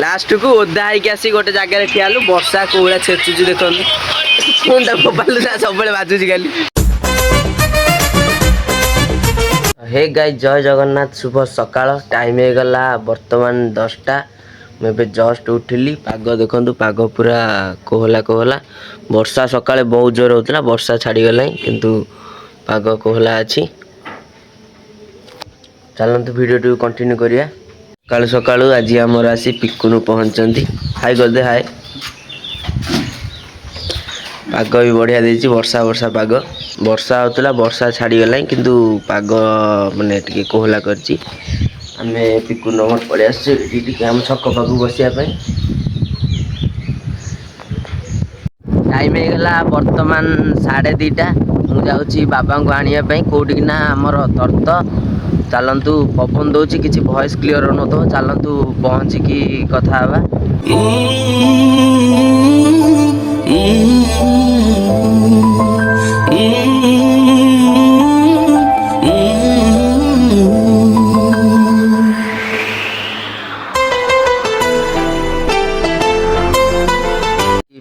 Last को ओदा होगी गोटे जगह ठियालु वर्षा कौड़ा छेचुची देखो फोन टा मोबाइल सब बाजुची खाली। हे गाइस जय जगन्नाथ शुभ सकाळ टाइम हो गला वर्तमान 10टा मैं जस्ट उठिली पाग देखु पाग पूरा कोहला कोहला वर्षा सकाळे बहुत जोर होता वर्षा छाड़ी गला किंतु पाग कोहला अच्छी चलतु वीडियो कंटिन्यू करिया। सकाळु सकाळु आज आमर आसी पिकुनु पहुंचती हाय करदे हाय पाग भी बढ़िया देती वर्षा वर्षा पाग वर्षा होता वर्षा छाड़ी गला किंतु पाग माने टिके कोहला करची आमे पिकु नमर पड़े आम छक पाक बसापी टाइम हो गला बर्तमान 2:30 मु जाऊँगी बाबा को आने कौटिना आमर तर्त चलतु पवन दौर किसी वॉइस क्लियर न तो चलतु पहुँचिकी कथा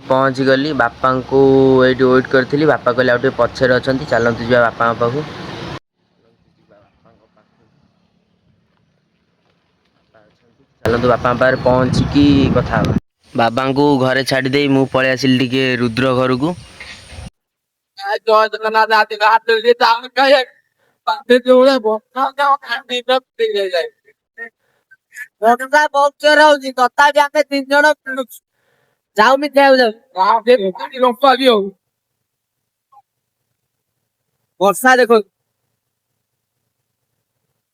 पहुँची गली बापा को ये वेट करी बापा कहले आउटे पछरे अच्छा चलतु जा बापा पाखु चलतु बापा पाखे पहुँचिकी कथा बाबा को घरे छाड़ी दे मु पलि आसिली टिके रुद्र घर को वर्षा देखो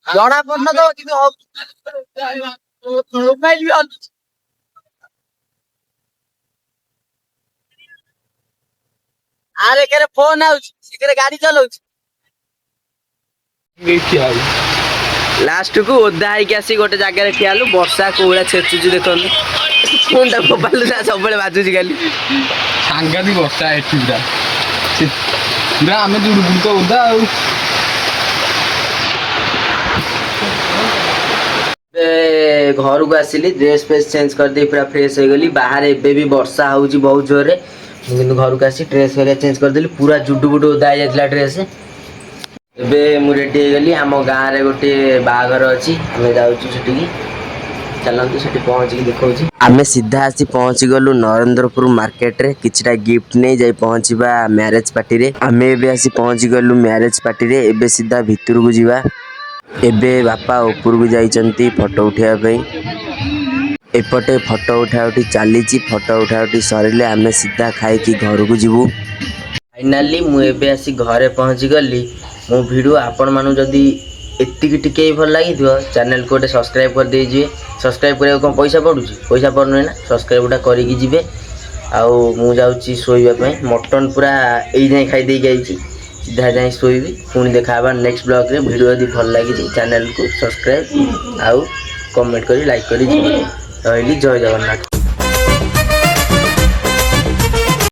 जड़ा पड़ना तो आरे केरे फोन आउछ गाड़ी चलाऊ लास्ट को ओदा होगी गोटे जगह ठियालु वर्षा कौड़ा छेचुची देखो फोन टा मोबाइल सब बाजुची खाली सांघातिक वर्षा पूरा आम जुड़ू तो ओदा घर को आसिली ड्रेस फ्रेस चेंज कर दे पूरा फ्रेश हो गली बाहर एबे भी वर्षा होची बहुत जोर रे किंतु घर को आसी ड्रेस वगैरह चेंज कर देली पूरा जुडू बुडू ओदा हो जाता ड्रेस एबे मु रेडी हो गली आम गाँव रे गोटे बाहागर अच्छी आम जाऊँ सेठी चलतु से पहुँच देखा आम सीधा आसी पहुँची गलु नरेंद्रपुर मार्केट रे किछटा गिफ्ट नहीं जाई पहुँचवा मैरेज पार्टी रे आम एबे आसी पहुँची गलु मैरेज पार्टी रे एबे सीधा भितर को जीवा एबे बापा ऊपर को जाइचंती फोटो उठाइबा पई एपटे फोटो उठा उठी चली फोटो उठा उठी सरिले आम सीधा खाई घर को जीवु फाइनाली मु एबे आसी घरे पहुँची गली मो वीडियो आपण मानु जदी एतिकी टिके भल लगी चैनल को गोटे सब्सक्राइब कर दीजिए सब्सक्राइब करने कौन पैसा पड़ुची पैसा पड़ुए ना सब्सक्राइब गोटा करके जी आउ मु जाऊँगी शोइबा मटन पूरा यही जाए खाई देके आई सीधा जाए शोइबी पुणी देखा नेक्स्ट ब्लॉग रे वीडियो यदि भल लगी चैनल को सब्सक्राइब आउ कमेंट करी लाइक करी रही जय जगन्नाथ।